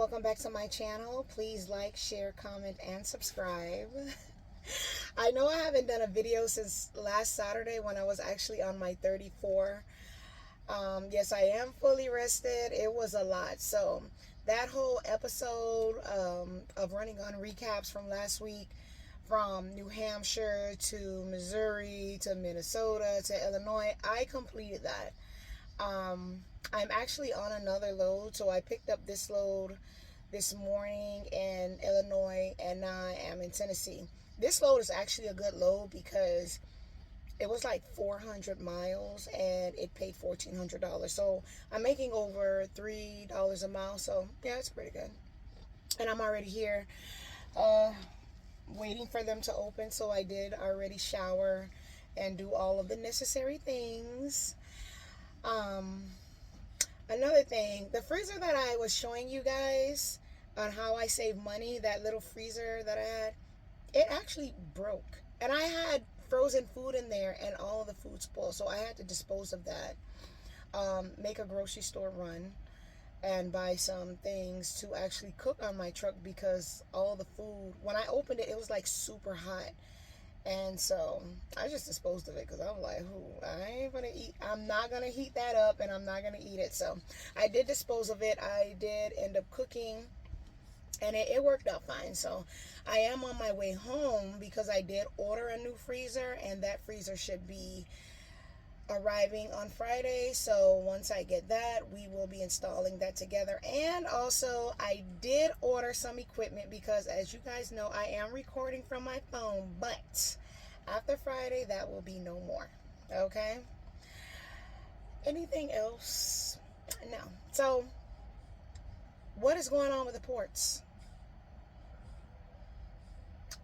welcome back to my channel. Please like, share, comment, and subscribe. I know I haven't done a video since last Saturday when I was actually on my 34. Yes, I am fully rested. It was a lot. So that whole episode of running on recaps from last week, from New Hampshire to Missouri to Minnesota to Illinois, I completed that. I'm actually on another load, so I picked up this load this morning in Illinois, and now I am in Tennessee. This load is actually a good load because it was like 400 miles and it paid $1,400. So I'm making over $3 a mile, so yeah, it's pretty good. And I'm already here waiting for them to open, so I did already shower and do all of the necessary things. Um, Another thing, the freezer that I was showing you guys on how I save money, that little freezer that I had, it actually broke. And I had frozen food in there and all of the food spoiled. So I had to dispose of that. Make a grocery store run and buy some things to actually cook on my truck because all the food, when I opened it, it was like super hot. And so I just disposed of it because I was like, I ain't gonna eat. I'm not gonna heat that up and I'm not gonna eat it. So I did dispose of it. I did end up cooking and it worked out fine. So I am on my way home because I did order a new freezer, and that freezer should be arriving on Friday. So once I get that, we will be installing that together. And also I did order some equipment because, as you guys know, I am recording from my phone, but after Friday that will be no more. Okay, anything else? No. So what is going on with the ports?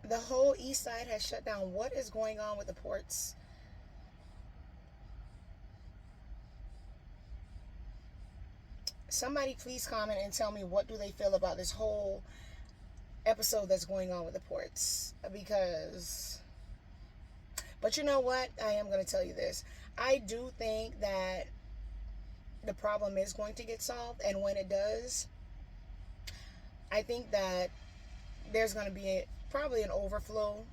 The whole east side has shut down. What is going on with the ports? Somebody please comment and tell me, what do they feel about this whole episode that's going on with the ports? Because, but you know what, I am going to tell you this. I do think that the problem is going to get solved, and when it does, I think that there's going to be probably an overflow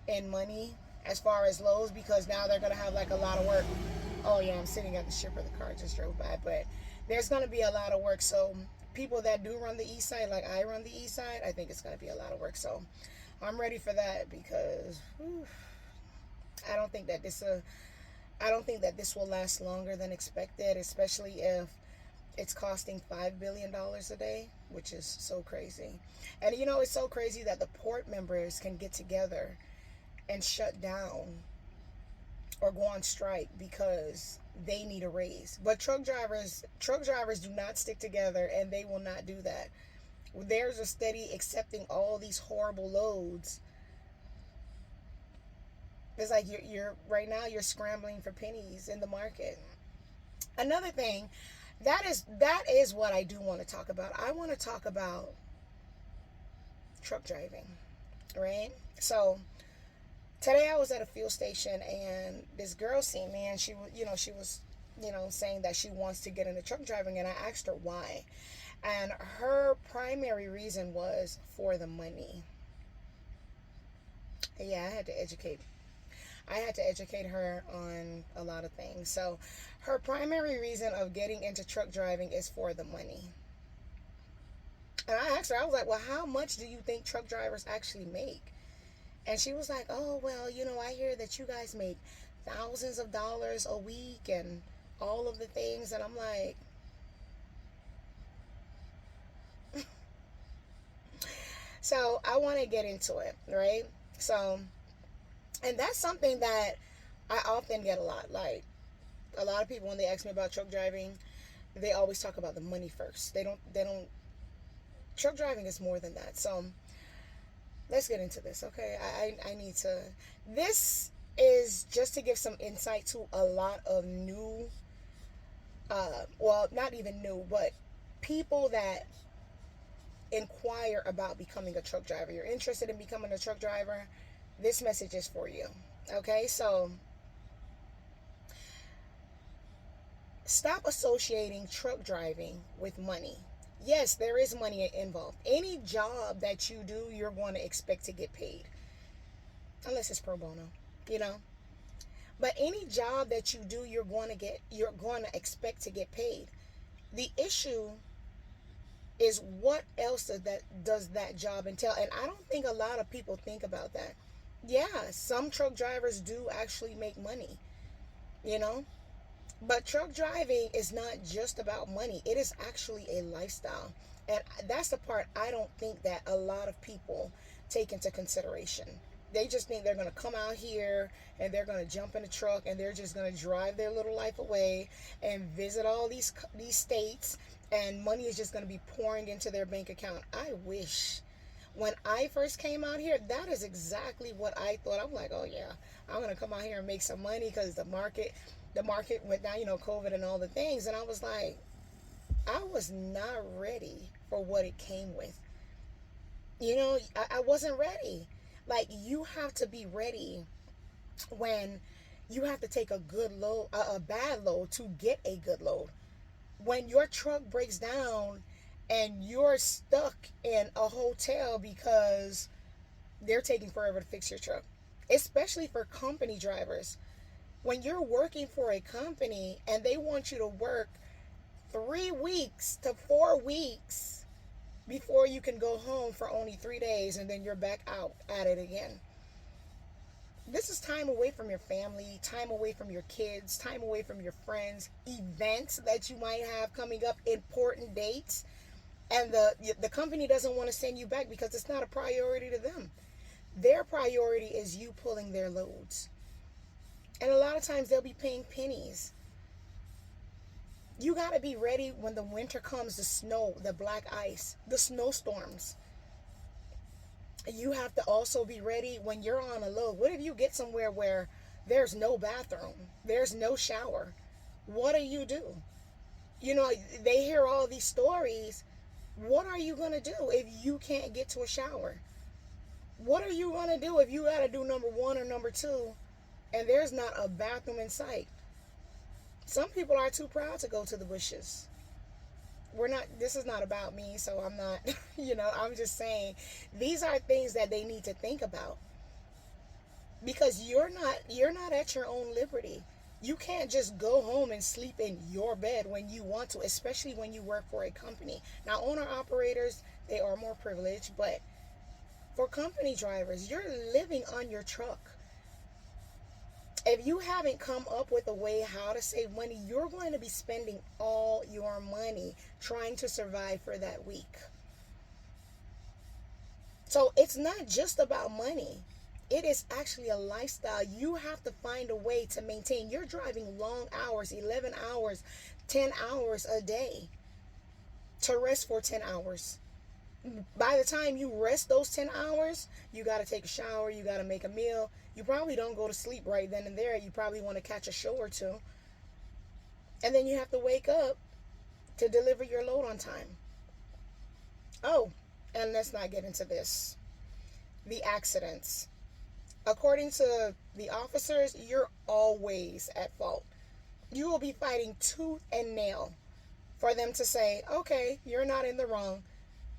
in money as far as loads, because now they're going to have like a lot of work. Oh yeah, I'm sitting at the shipper, the car just drove by. But there's going to be a lot of work, so people that do run the east side, like I run the east side, I think it's going to be a lot of work. So I'm ready for that because I don't think that this will last longer than expected, especially if it's costing $5 billion a day, which is so crazy. And you know, it's so crazy that the port members can get together and shut down or go on strike because they need a raise. But truck drivers do not stick together, and they will not do that. There's a steady accepting all these horrible loads. It's like you're right now you're scrambling for pennies in the market. Another thing, that is what I do want to talk about. I want to talk about truck driving, right? So today I was at a fuel station and this girl seen me, and she was saying that she wants to get into truck driving, and I asked her why. And her primary reason was for the money. Yeah, I had to educate her on a lot of things. So her primary reason of getting into truck driving is for the money. And I asked her, I was like, well, how much do you think truck drivers actually make? And she was like, oh, well, I hear that you guys make thousands of dollars a week and all of the things. And I'm like, so I want to get into it, right? So, and that's something that I often get a lot. Like, a lot of people, when they ask me about truck driving, they always talk about the money first. They don't, truck driving is more than that. So let's get into this, okay? I need to, this is just to give some insight to a lot of new, well, not even new, but people that inquire about becoming a truck driver. You're interested in becoming a truck driver, this message is for you, okay? So stop associating truck driving with money. Yes, there is money involved. Any job that you do, you're going to expect to get paid, unless it's pro bono, you know. But any job that you do, you're going to expect to get paid. The issue is what else does that job entail, and I don't think a lot of people think about that. Yeah, some truck drivers do actually make money, you know. But truck driving is not just about money, it is actually a lifestyle. And that's the part I don't think that a lot of people take into consideration. They just think they're going to come out here and they're going to jump in a truck and they're just going to drive their little life away and visit all these states, and money is just going to be pouring into their bank account. I wish. When I first came out here, that is exactly what I thought. I'm like, oh yeah, I'm gonna come out here and make some money because the market went down, COVID and all the things. And I was like, I was not ready for what it came with. I wasn't ready. Like, you have to be ready when you have to take a good load, a bad load to get a good load. When your truck breaks down and you're stuck in a hotel because they're taking forever to fix your truck, especially for company drivers. When you're working for a company and they want you to work 3 weeks to 4 weeks before you can go home for only 3 days, and then you're back out at it again. This is time away from your family, time away from your kids, time away from your friends, events that you might have coming up, important dates. And the company doesn't want to send you back because it's not a priority to them. Their priority is you pulling their loads. And a lot of times they'll be paying pennies. You got to be ready when the winter comes, the snow, the black ice, the snowstorms. You have to also be ready when you're on a load. What if you get somewhere where there's no bathroom, there's no shower? What do you do? They hear all these stories. What are you going to do if you can't get to a shower? What are you going to do if you got to do number one or number two and there's not a bathroom in sight? Some people are too proud to go to the bushes. This is not about me, so I'm not, I'm just saying these are things that they need to think about, because you're not at your own liberty. You can't just go home and sleep in your bed when you want to, especially when you work for a company. Now, owner operators, they are more privileged, but for company drivers, you're living on your truck. If you haven't come up with a way how to save money, you're going to be spending all your money trying to survive for that week. So it's not just about money. It is actually a lifestyle. You have to find a way to maintain. You're driving long hours, 11 hours, 10 hours a day, to rest for 10 hours. By the time you rest those 10 hours, you got to take a shower, you got to make a meal. You probably don't go to sleep right then and there. You probably want to catch a show or two. And then you have to wake up to deliver your load on time. Oh, and let's not get into this. The accidents. According to the officers, you're always at fault. You will be fighting tooth and nail for them to say, okay, you're not in the wrong.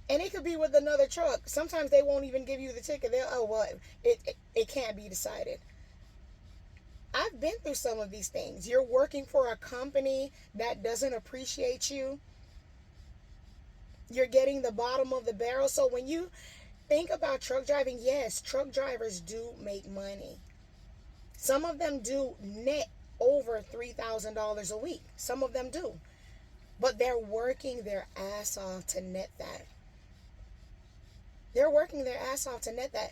And it could be with another truck. Sometimes they won't even give you the ticket. It can't be decided. I've been through some of these things. You're working for a company that doesn't appreciate you. You're getting the bottom of the barrel. So when you think about truck driving, yes, truck drivers do make money. Some of them do net over $3,000 a week. Some of them do. But they're working their ass off to net that. They're working their ass off to net that.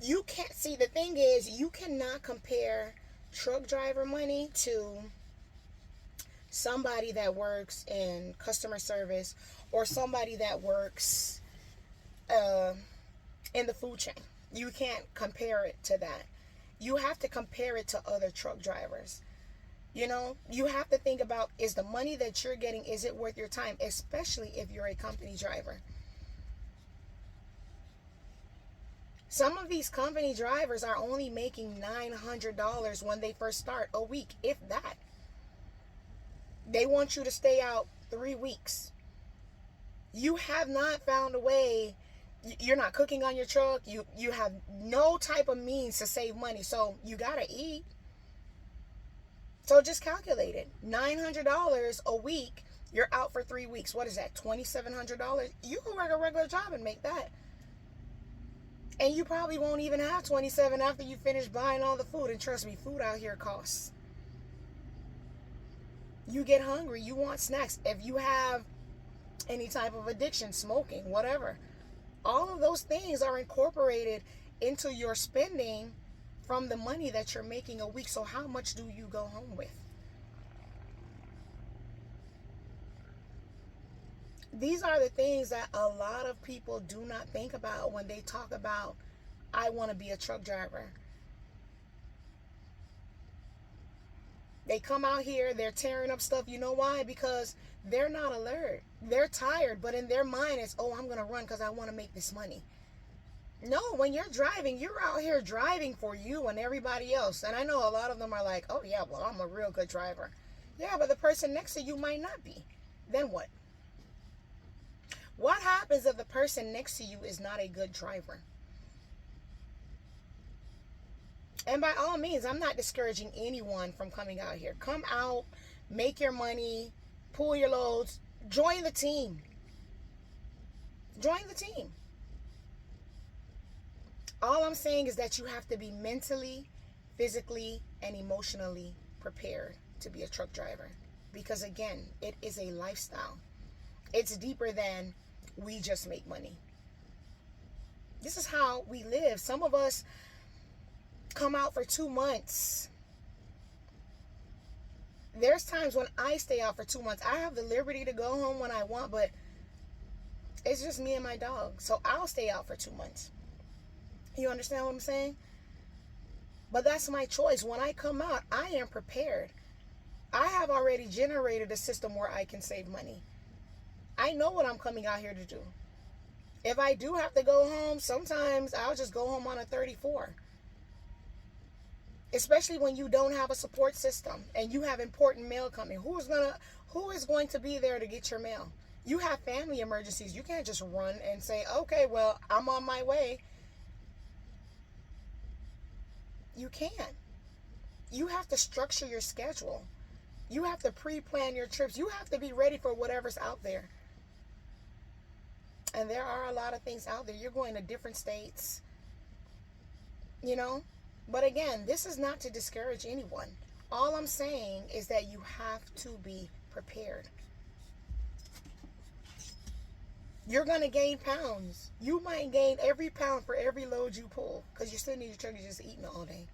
You can't see, the thing is, you cannot compare truck driver money to somebody that works in customer service or somebody that works in the food chain. You can't compare it to that. You have to compare it to other truck drivers. You have to think about, is the money that you're getting, is it worth your time, especially if you're a company driver? Some of these company drivers are only making $900 when they first start a week, if that. They want you to stay out 3 weeks. You have not found a way. You're not cooking on your truck. You have no type of means to save money. So you got to eat. So just calculate it. $900 a week. You're out for 3 weeks. What is that? $2,700? You can work a regular job and make that. And you probably won't even have 27 after you finish buying all the food. And trust me, food out here costs. You get hungry. You want snacks. If you have any type of addiction, smoking, whatever, all of those things are incorporated into your spending from the money that you're making a week. So how much do you go home with? These are the things that a lot of people do not think about when they talk about, I want to be a truck driver. They come out here, they're tearing up stuff. You know why? Because they're not alert. They're tired, but in their mind it's, oh, I'm going to run because I want to make this money. No, when you're driving, you're out here driving for you and everybody else. And I know a lot of them are like, oh yeah, well, I'm a real good driver. Yeah, but the person next to you might not be. Then what? What happens if the person next to you is not a good driver? And by all means, I'm not discouraging anyone from coming out here. Come out, make your money, pull your loads, join the team. Join the team. All I'm saying is that you have to be mentally, physically, and emotionally prepared to be a truck driver. Because again, it is a lifestyle. It's deeper than we just make money. This is how we live. Some of us come out for 2 months. There's times when I stay out for 2 months. I have the liberty to go home when I want, but it's just me and my dog. So I'll stay out for 2 months. You understand what I'm saying? But that's my choice. When I come out, I am prepared. I have already generated a system where I can save money. I know what I'm coming out here to do. If I do have to go home, sometimes I'll just go home on a 34. Especially when you don't have a support system and you have important mail coming. Who is going to be there to get your mail? You have family emergencies. You can't just run and say, okay, well, I'm on my way. You can't. You have to structure your schedule. You have to pre-plan your trips. You have to be ready for whatever's out there. And there are a lot of things out there. You're going to different states, you know. But again, this is not to discourage anyone. All I'm saying is that you have to be prepared. You're going to gain pounds. You might gain every pound for every load you pull because you're sitting in your truck and just eating all day.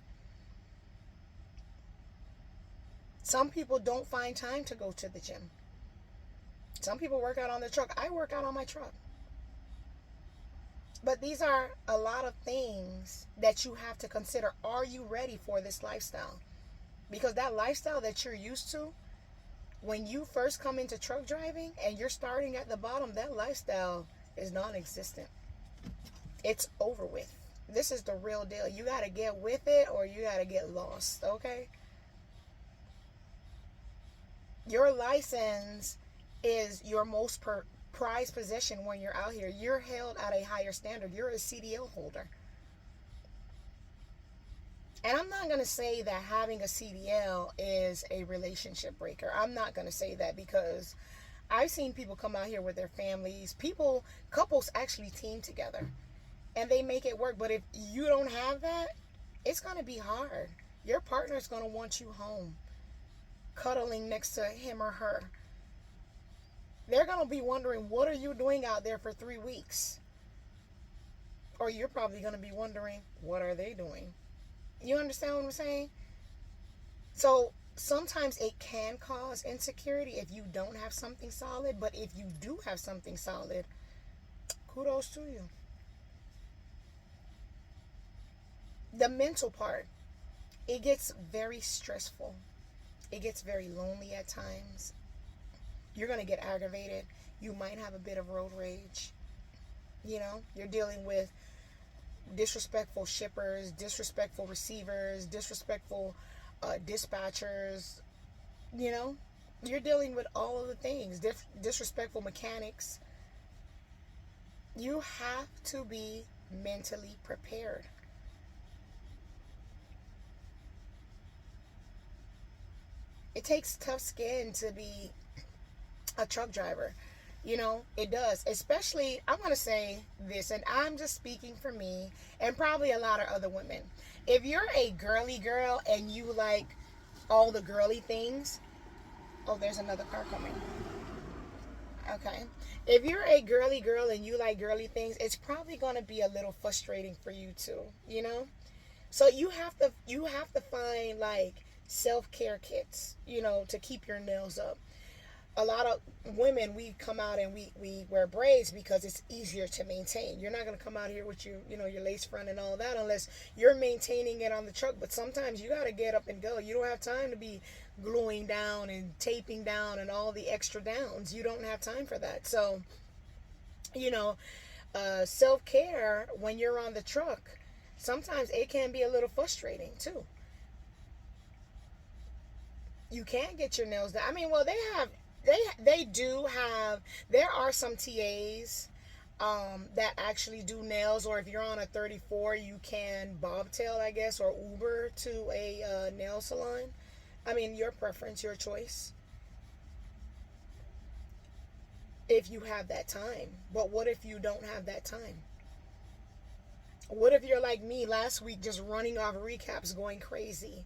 Some people don't find time to go to the gym. Some people work out on their truck. I work out on my truck. But these are a lot of things that you have to consider. Are you ready for this lifestyle? Because that lifestyle that you're used to, when you first come into truck driving and you're starting at the bottom, that lifestyle is non-existent. It's over with. This is the real deal. You got to get with it or you got to get lost, okay? Your license is your most prized possession when you're out here. You're held at a higher standard. You're a CDL holder. And I'm not going to say that having a CDL is a relationship breaker. I'm not going to say that because I've seen people come out here with their families. Couples actually team together and they make it work. But if you don't have that, it's going to be hard. Your partner's going to want you home, cuddling next to him or her. They're going to be wondering, what are you doing out there for 3 weeks? Or you're probably going to be wondering, what are they doing? You understand what I'm saying? So sometimes it can cause insecurity if you don't have something solid. But if you do have something solid, kudos to you. The mental part, it gets very stressful. It gets very lonely at times. You're going to get aggravated. You might have a bit of road rage. You know, you're dealing with disrespectful shippers, disrespectful receivers, disrespectful dispatchers. You know, you're dealing with all of the things. Disrespectful mechanics. You have to be mentally prepared. It takes tough skin to be a truck driver. You know, it does. Especially, I'm going to say this, and I'm just speaking for me and probably a lot of other women. If you're a girly girl and you like all the girly things, oh, there's another car coming. Okay. If you're a girly girl and you like girly things, it's probably going to be a little frustrating for you too, you know? So you have to find like self-care kits, to keep your nails up. A lot of women, we come out and we wear braids because it's easier to maintain. You're not going to come out here with your lace front and all that unless you're maintaining it on the truck. But sometimes you got to get up and go. You don't have time to be gluing down and taping down and all the extra downs. You don't have time for that. So, you know, self-care when you're on the truck, sometimes it can be a little frustrating too. You can get your nails done. I mean, well, they do have, there are some TAs that actually do nails, or if you're on a 34, you can bobtail, I guess, or Uber to a nail salon. I mean, your preference, your choice, if you have that time. But what if you don't have that time? What if you're like me last week, just running off recaps, going crazy?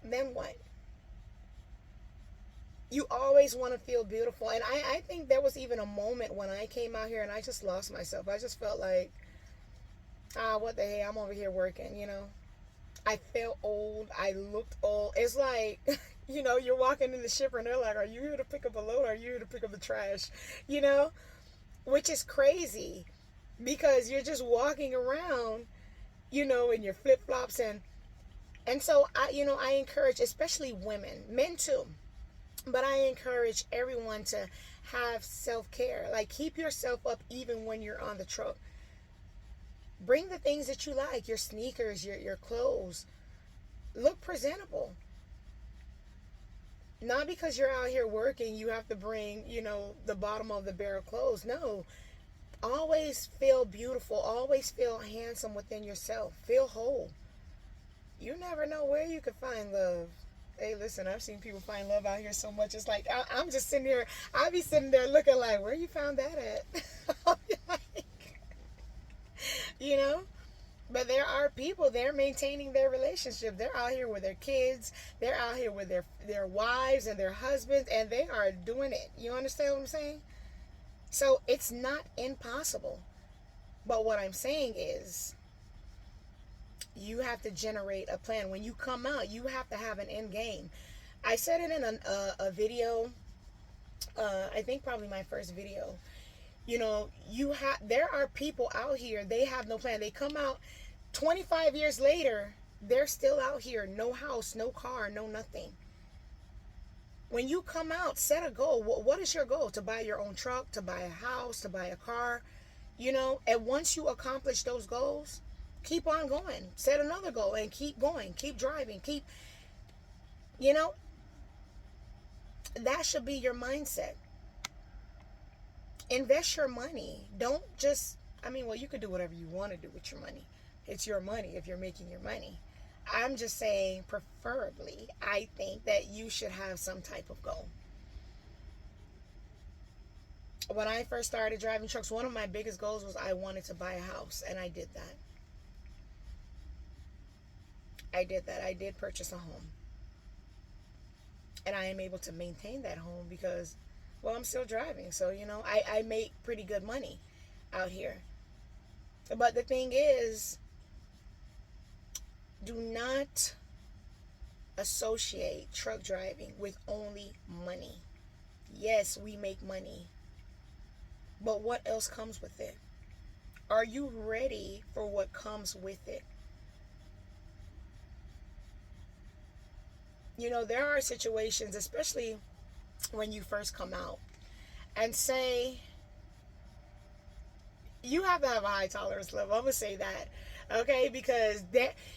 Then what? You always want to feel beautiful. And I think there was even a moment when I came out here and I just lost myself. I just felt like, what the hey, I'm over here working. I felt old. I looked old. It's like, you're walking in the shipper and they're like, are you here to pick up a load? Or are you here to pick up the trash? You know, which is crazy because you're just walking around, in your flip flops. And so I encourage, especially women, men too, but I encourage everyone to have self-care. Like, keep yourself up even when you're on the truck. Bring the things that you like, your sneakers, your clothes. Look presentable. Not because you're out here working, you have to bring, the bottom of the barrel clothes. No. Always feel beautiful. Always feel handsome within yourself. Feel whole. You never know where you could find love. Hey, listen, I've seen people find love out here so much. It's like, I'm just sitting here. I be sitting there looking like, where you found that at? you know? But there are people, they're maintaining their relationship. They're out here with their kids. They're out here with their wives and their husbands, and they are doing it. You understand what I'm saying? So it's not impossible. But what I'm saying is, you have to generate a plan. When you come out, you have to have an end game. I said it in a video, I think probably my first video. There are people out here, they have no plan. They come out 25 years later, they're still out here, no house, no car, no nothing. When you come out, set a goal. What is your goal? To buy your own truck, to buy a house, to buy a car, and once you accomplish those goals, keep on going. Set another goal and keep going, keep driving, you know, that should be your mindset. Invest your money. Don't just, you could do whatever you want to do with your money. It's your money if you're making your money. I'm just saying, preferably, I think that you should have some type of goal. When I first started driving trucks, one of my biggest goals was I wanted to buy a house, and I did that. I did purchase a home. And I am able to maintain that home because, well, I'm still driving. So, I make pretty good money out here. But the thing is, do not associate truck driving with only money. Yes, we make money. But what else comes with it? Are you ready for what comes with it? There are situations, especially when you first come out, and say, you have to have a high tolerance level. I'm going to say that. Okay, because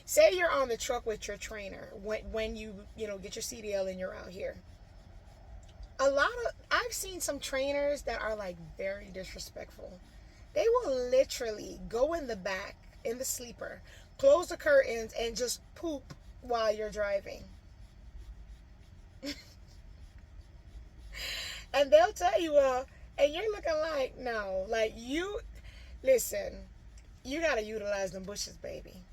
say you're on the truck with your trainer when you get your CDL and you're out here. I've seen some trainers that are like very disrespectful. They will literally go in the back, in the sleeper, close the curtains, and just poop while you're driving. And they'll tell you, and you're looking like, no, like you, listen, you got to utilize them bushes, baby.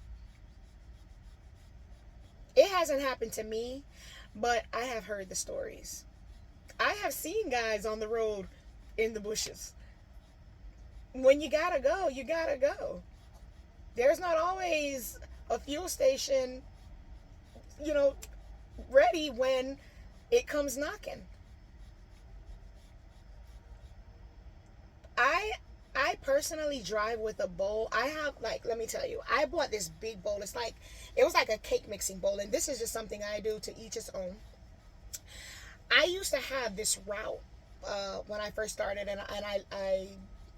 It hasn't happened to me, but I have heard the stories. I have seen guys on the road in the bushes. When you gotta go, you gotta go. There's not always a fuel station, you know, ready when it comes knocking. I I personally drive with a bowl. I have, like, let me tell you, I bought this big bowl. It was like a cake mixing bowl, and this is just something I do, to each his own. I used to have this route when I first started, and I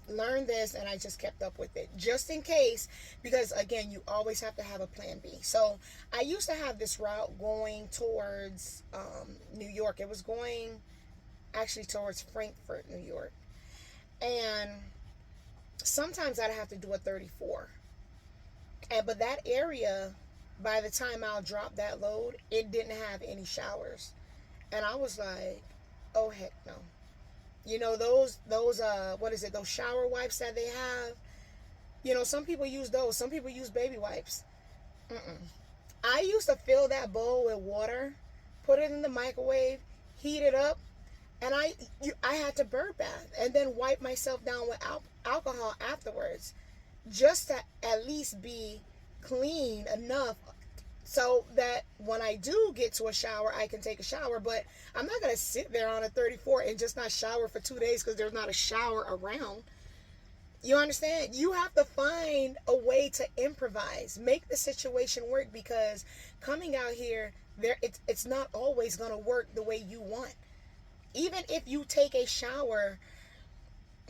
learned this, and I just kept up with it just in case, because again, you always have to have a plan B. So I used to have this route going towards New York. It was going actually towards Frankfurt, New York, and sometimes I'd have to do a 34. But that area, by the time I'll drop that load, it didn't have any showers. And I was like, oh heck no. You know, those what is it, those shower wipes that they have? You know, some people use those. Some people use baby wipes. Mm-mm. I used to fill that bowl with water, put it in the microwave, heat it up, and I had to bird bath and then wipe myself down with alcohol afterwards, just to at least be clean enough so that when I do get to a shower, I can take a shower. But I'm not going to sit there on a 34 and just not shower for 2 days because there's not a shower around. You understand? You have to find a way to improvise, make the situation work, because coming out here, it's not always going to work the way you want. Even if you take a shower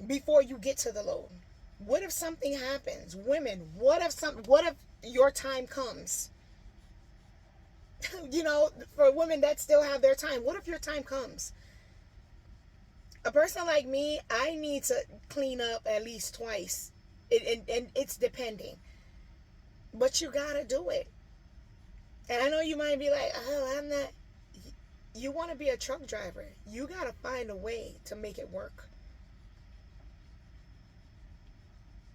before you get to the load, what if something happens? Women, what if your time comes? You know, for women that still have their time, what if your time comes? A person like me, I need to clean up at least twice. And it's depending. But you gotta do it. And I know you might be like, oh, I'm not. You want to be a truck driver. You gotta find a way to make it work.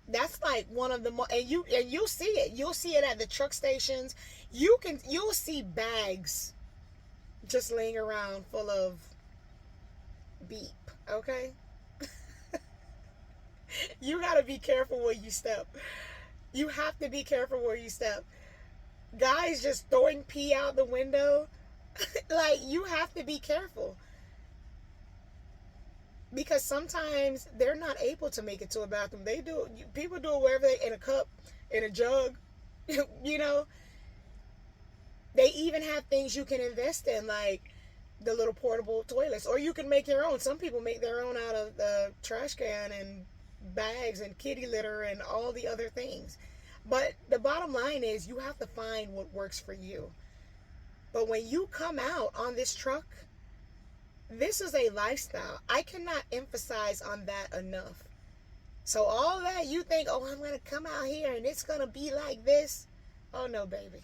That's like one of the more, and you'll see it. You'll see it at the truck stations. You'll see bags just laying around full of beep. Okay. You gotta be careful where you step. You have to be careful where you step. Guys just throwing pee out the window. Like, you have to be careful, because sometimes they're not able to make it to a bathroom. People do it wherever in a cup, in a jug. You know, they even have things you can invest in, like the little portable toilets, or you can make your own. Some people make their own out of the trash can and bags and kitty litter and all the other things. But the bottom line is, you have to find what works for you. But when you come out on this truck, this is a lifestyle. I cannot emphasize on that enough. So all that you think, oh, I'm going to come out here and it's going to be like this. Oh, no, baby.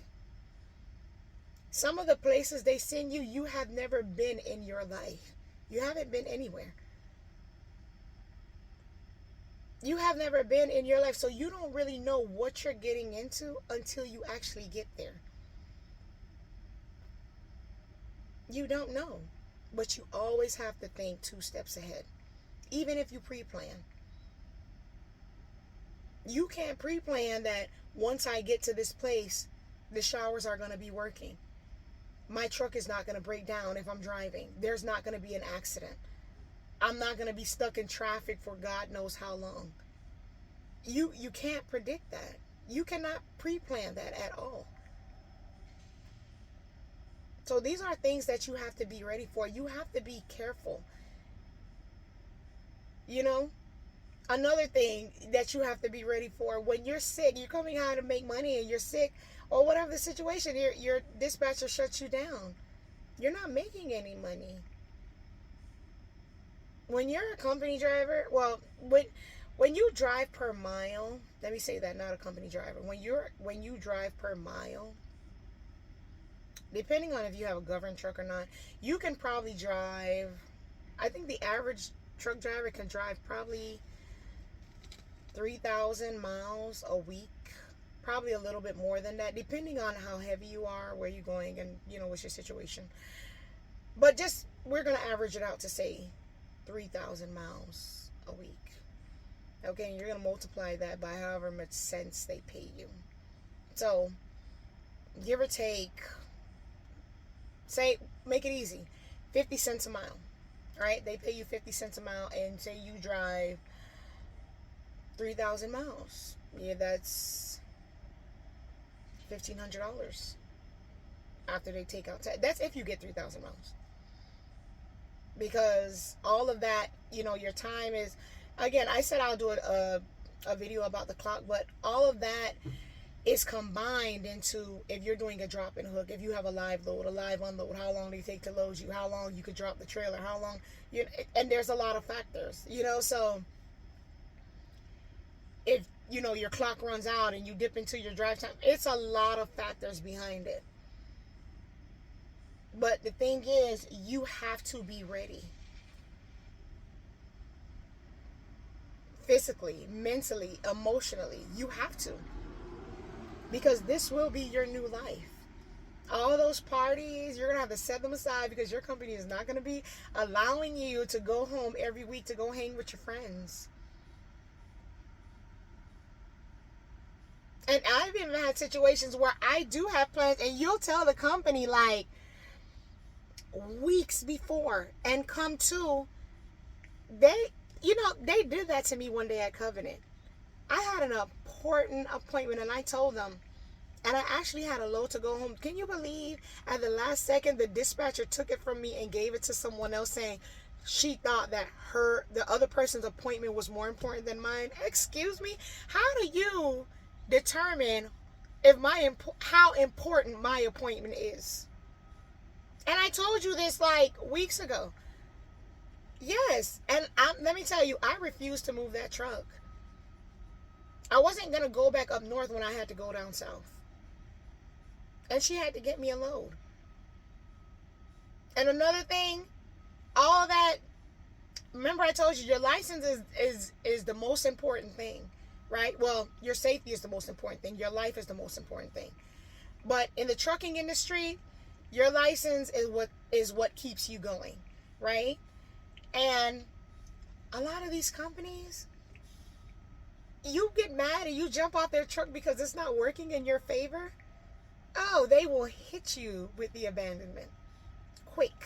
Some of the places they send you, you have never been in your life. You haven't been anywhere. You have never been in your life, so you don't really know what you're getting into until you actually get there. You don't know, but you always have to think 2 steps ahead, even if you pre-plan. You can't pre-plan that once I get to this place, the showers are going to be working. My truck is not going to break down if I'm driving. There's not going to be an accident. I'm not going to be stuck in traffic for God knows how long. You can't predict that. You cannot pre-plan that at all. So these are things that you have to be ready for. You have to be careful. You know, another thing that you have to be ready for, when you're sick, you're coming out to make money and you're sick, or whatever the situation, your dispatcher shuts you down. You're not making any money. when you're a company driver, well, when you drive per mile, let me say that, not a company driver. When you drive per mile, depending on if you have a government truck or not, you can probably drive, I think the average truck driver can drive probably 3,000 miles a week. Probably a little bit more than that, depending on how heavy you are, where you're going, and what's your situation. But just, we're going to average it out to say 3,000 miles a week. Okay, and you're going to multiply that by however much cents they pay you. So, give or take, say, make it easy, 50 cents a mile. Right? They pay you 50 cents a mile, and say you drive 3,000 miles. Yeah, that's $1,500 after they take out tax. That's if you get 3,000 miles. Because all of that, your time is, again, I said I'll do a video about the clock, but all of that is combined into, if you're doing a drop and hook, if you have a live load, a live unload, how long they take to load you, how long you could drop the trailer, how long, and there's a lot of factors, so if, your clock runs out and you dip into your drive time, it's a lot of factors behind it. But the thing is, you have to be ready. Physically, mentally, emotionally, you have to. Because this will be your new life. All those parties, you're going to have to set them aside because your company is not going to be allowing you to go home every week to go hang with your friends. And I've even had situations where I do have plans, and you'll tell the company like weeks before, and come to, they did that to me one day at Covenant. I had an important appointment, and I told them, and I actually had a load to go home. Can you believe at the last second the dispatcher took it from me and gave it to someone else, saying she thought that the other person's appointment was more important than mine? Excuse me? How do you determine how important my appointment is? And I told you this like weeks ago. Yes, and let me tell you, I refused to move that truck. I wasn't going to go back up north when I had to go down south. And she had to get me a load. And another thing, all that, remember I told you your license is the most important thing, right? Well, your safety is the most important thing. Your life is the most important thing. But in the trucking industry, your license is what keeps you going, right? And a lot of these companies, you get mad and you jump off their truck because it's not working in your favor. Oh, they will hit you with the abandonment. Quick.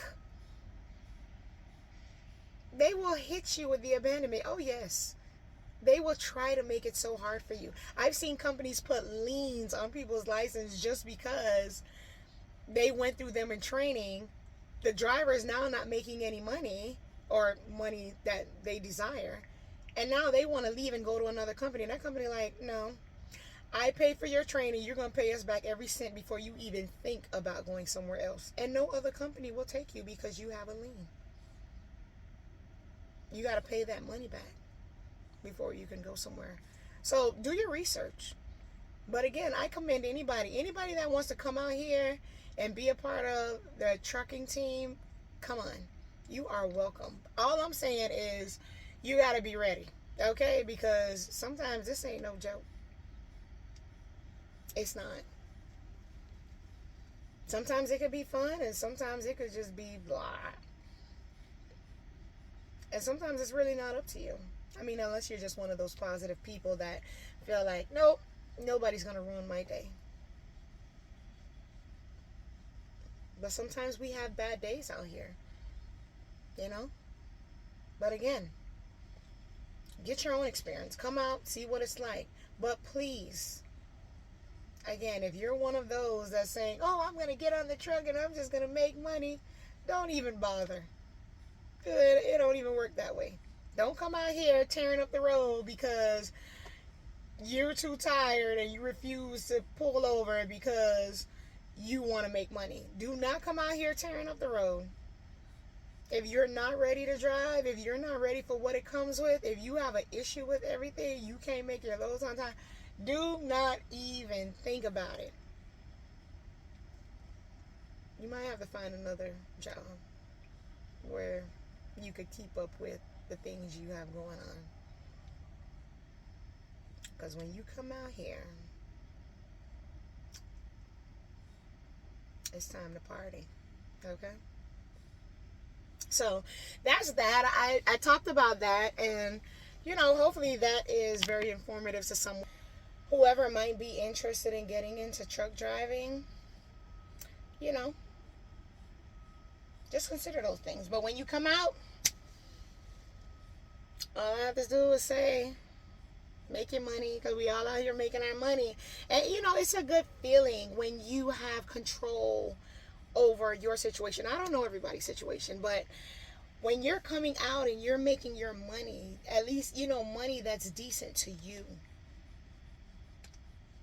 They will hit you with the abandonment. Oh, yes. They will try to make it so hard for you. I've seen companies put liens on people's license just because they went through them in training. The driver is now not making any money, or money that they desire. And now they want to leave and go to another company. And that company like, no, I paid for your training. You're going to pay us back every cent before you even think about going somewhere else. And no other company will take you because you have a lien. You got to pay that money back before you can go somewhere. So do your research. But again, I commend anybody that wants to come out here and be a part of the trucking team, come on. You are welcome. All I'm saying is you got to be ready, okay? Because sometimes this ain't no joke. It's not. Sometimes it could be fun, and sometimes it could just be blah. And sometimes it's really not up to you. I mean, unless you're just one of those positive people that feel like, nope, nobody's going to ruin my day. But sometimes we have bad days out here, But again, get your own experience. Come out, see what it's like. But please, again, if you're one of those that's saying, oh, I'm going to get on the truck and I'm just going to make money, don't even bother. It don't even work that way. Don't come out here tearing up the road because you're too tired and you refuse to pull over because you want to make money. Do not come out here tearing up the road. If you're not ready to drive, if you're not ready for what it comes with, if you have an issue with everything, you can't make your loads on time, do not even think about it. You might have to find another job where you could keep up with the things you have going on. Because when you come out here, it's time to party. Okay? So that's that. I talked about that, and hopefully that is very informative to someone. Whoever might be interested in getting into truck driving, you know, just consider those things. But when you come out, all I have to do is say, make your money, because we all out here making our money. And it's a good feeling when you have control over your situation. I don't know everybody's situation, but when you're coming out and you're making your money, at least money that's decent to you,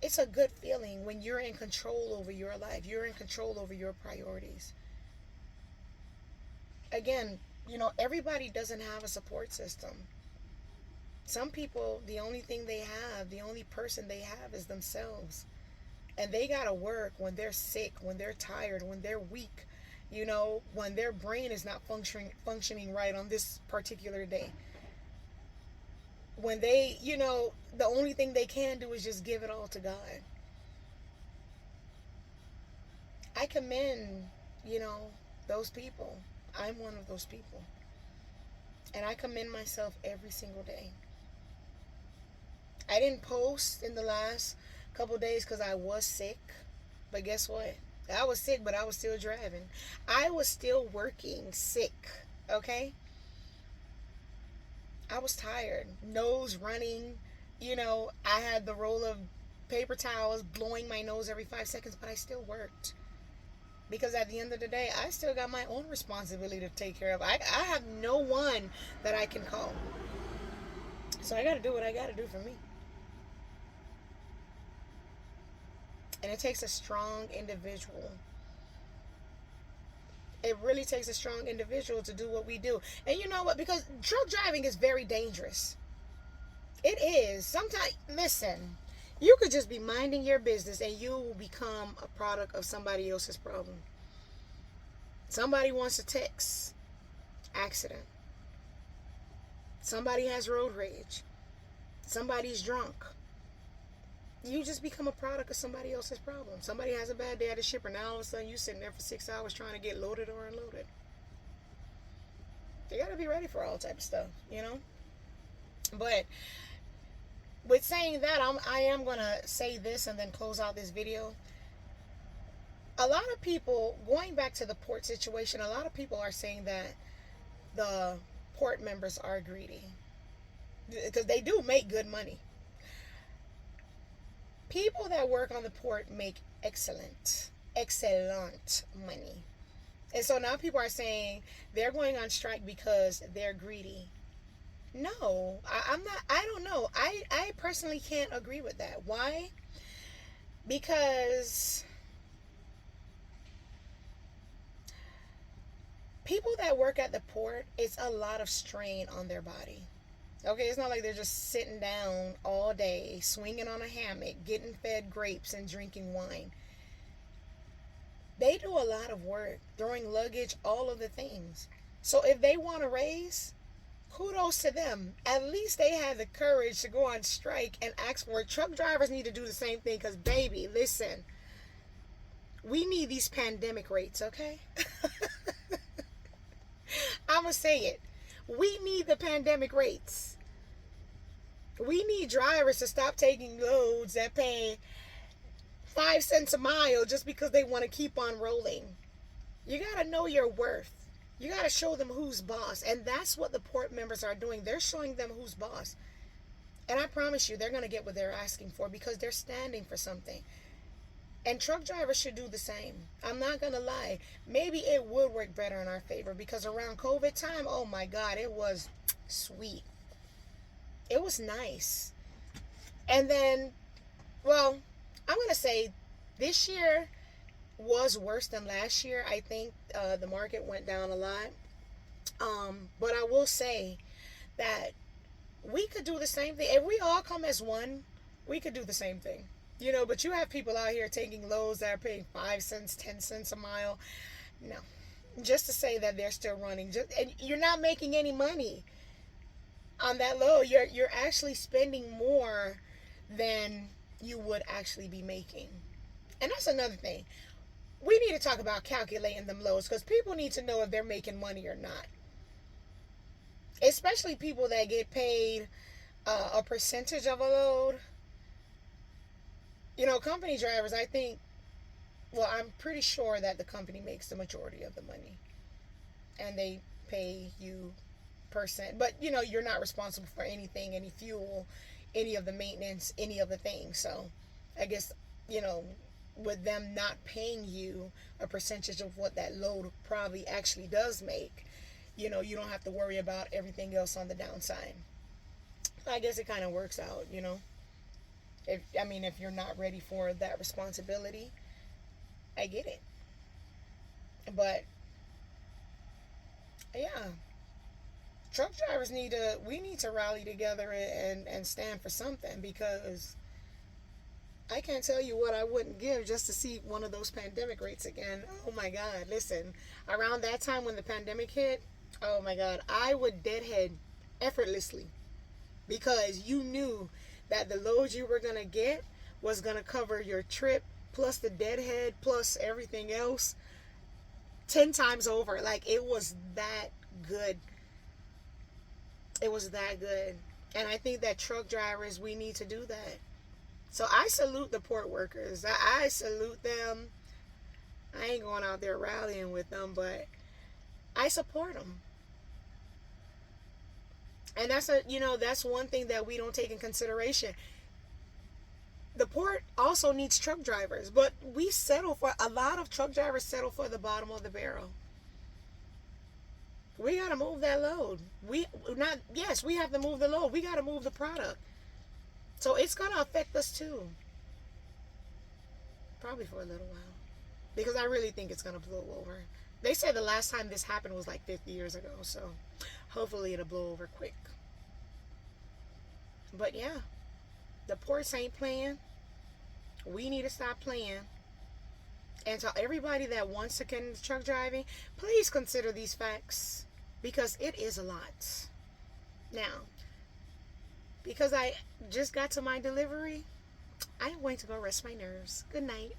it's a good feeling when you're in control over your life. You're in control over your priorities. Again, everybody doesn't have a support system. Some people, the only thing they have, the only person they have is themselves. And they got to work when they're sick, when they're tired, when they're weak, when their brain is not functioning right on this particular day. When they, the only thing they can do is just give it all to God. I commend, those people. I'm one of those people. And I commend myself every single day. I didn't post in the last couple days because I was sick. But guess what? I was sick, but I was still driving. I was still working sick, okay? I was tired, nose running. I had the roll of paper towels blowing my nose every 5 seconds, but I still worked. Because at the end of the day, I still got my own responsibility to take care of. I have no one that I can call. So I got to do what I got to do for me. And it takes a strong individual. It really takes a strong individual to do what we do. And you know what? Because truck driving is very dangerous. It is. Sometimes, listen, you could just be minding your business and you will become a product of somebody else's problem. Somebody wants a text. Accident. Somebody has road rage. Somebody's drunk. You just become a product of somebody else's problem. Somebody has a bad day at the shipper. Now all of a sudden you're sitting there for 6 hours trying to get loaded or unloaded. You got to be ready for all type of stuff, But with saying that, I am going to say this and then close out this video. A lot of people, going back to the port situation, a lot of people are saying that the port members are greedy. Because they do make good money. People that work on the port make excellent money. And so now people are saying they're going on strike because they're greedy. No, I'm not. I don't know. I personally can't agree with that. Why? Because people that work at the port, it's a lot of strain on their body. Okay, it's not like they're just sitting down all day, swinging on a hammock, getting fed grapes and drinking wine. They do a lot of work, throwing luggage, all of the things. So if they want to raise, kudos to them. At least they have the courage to go on strike and ask for it. Truck drivers need to do the same thing because, baby, listen, we need these pandemic rates, okay? I'm going to say it. We need the pandemic rates. We need drivers to stop taking loads that pay 5 cents a mile just because they want to keep on rolling. You got to know your worth. You got to show them who's boss. And that's what the port members are doing. They're showing them who's boss. And I promise you, they're going to get what they're asking for because they're standing for something. And truck drivers should do the same. I'm not going to lie. Maybe it would work better in our favor because around COVID time, oh my God, it was sweet. It was nice. And then, well, I'm going to say this year was worse than last year. I think the market went down a lot. But I will say that we could do the same thing. If we all come as one, we could do the same thing. But you have people out here taking loads that are paying 5 cents, 10 cents a mile. No. Just to say that they're still running. And you're not making any money on that load. You're actually spending more than you would actually be making. And that's another thing. We need to talk about calculating them loads, because people need to know if they're making money or not. Especially people that get paid a percentage of a load. Company drivers, I think, well, I'm pretty sure that the company makes the majority of the money. And they pay you percent. But, you're not responsible for anything, any fuel, any of the maintenance, any of the things. So, I guess, with them not paying you a percentage of what that load probably actually does make, you don't have to worry about everything else on the downside. I guess it kind of works out. If you're not ready for that responsibility, I get it. But yeah, truck drivers we need to rally together and stand for something, because I can't tell you what I wouldn't give just to see one of those pandemic rates again. Oh my God, listen, around that time when the pandemic hit, oh my God, I would deadhead effortlessly, because you knew that the load you were going to get was going to cover your trip plus the deadhead plus everything else 10 times over. Like, it was that good. It was that good. And I think that truck drivers, we need to do that. So I salute the port workers. I salute them. I ain't going out there rallying with them, but I support them. And that's one thing that we don't take in consideration. The port also needs truck drivers, but a lot of truck drivers settle for the bottom of the barrel. We got to move that load. We have to move the load. We got to move the product. So it's going to affect us too. Probably for a little while. Because I really think it's going to blow over. They said the last time this happened was like 50 years ago. So hopefully it'll blow over quick. But yeah, the ports ain't playing. We need to stop playing. And to everybody that wants to get into truck driving, please consider these facts, because it is a lot. Now, because I just got to my delivery, I'm going to go rest my nerves. Good night.